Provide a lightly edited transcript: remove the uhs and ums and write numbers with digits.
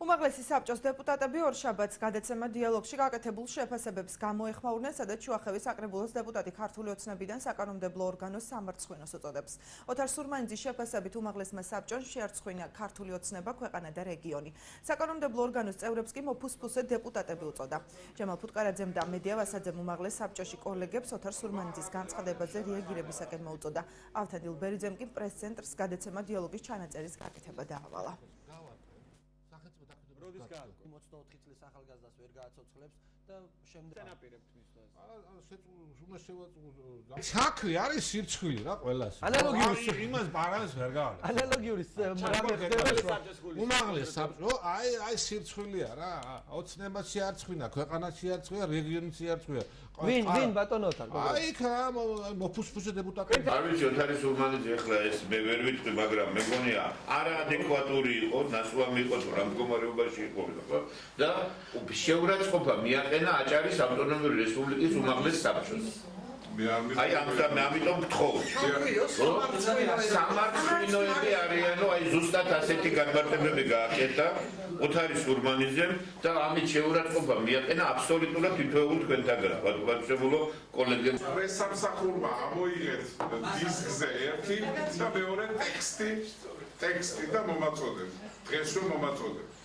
უმაღლესი საბჭოს დეპუტატები ორშაბათს გადაცემა დიალოგში გაკეთებულ შეფასებებს გამოეხმაურნენ, სადაც შუახევის საკრებულოს დეპუტატი ქართული ოცნებიდან საკანონმდებლო ორგანოს სამარცხვინოს უწოდებს. ოთარ სურმანიძის შეფასებით უმაღლესმა საბჭომ შეარცხვინა ქართული ოცნება, ქვეყანა და რეგიონი. საკანონმდებლო ორგანოს წევრებს კი მოფუსფუსე დეპუტატები უწოდა. ჯემალ ფუტკარაძემ და მედია ვასაძემ უმაღლეს საბჭოში კოლეგებს ოთარ სურმანიძის განცხადებაზე რეაგირებისაკენ მოუწოდა. ავთანდილ ბერიძემ კი პრეს-ცენტრს გადაცემა დიალოგის ჩანაწერის გაკეთება დაავალა. 84 წლის ახალგაზრდას ვერ გააცოცხლებს და შემდეგ წენაპირებთ მის დროს. საქმე არის სირცხვილი რა ყველას. იმას ბარანს ვერ გავალ. ანალოგიური რამე ხდება. უმაღლეს საბჭო, აი სირცხვილია რა. ოცნება შეარცხვინა, ქვეყანა შეარცხვია, რეგიონი შეარცხვია. ვინ ბატონო ოთარ? აი ხა მოფუსფუსე დეპუტატები. არ ვიცი ოთარი სურმანიძე ახლა ეს მე ვერ ვიტყვი, მაგრამ მეგონია არაადეკვატური იყო, ნასვამი იყო თუ რა მდგომარეობაში იყო და შეურაცხყოფა მიაყენა აჭარის ავტონომიური რესპუბლიკის უმაღლეს საბჭოს. აი ამიტომ გთხოვთ. სამარცხვინოები არიანო, აი ზუსტად ასეთი განმარტებები გააკეთა ოთარი სურმანიძემ და ამით შეურაცხყოფა მიაყენა აბსოლუტურად თითოეულ თქვენთაგან, პატივსებულო კოლეგებს. სამსახურმა ამოიღეთ დისკზე ერთი და მეორე ტექსტი და მომაწოდებს. დღეს რომ მომაწოდებს.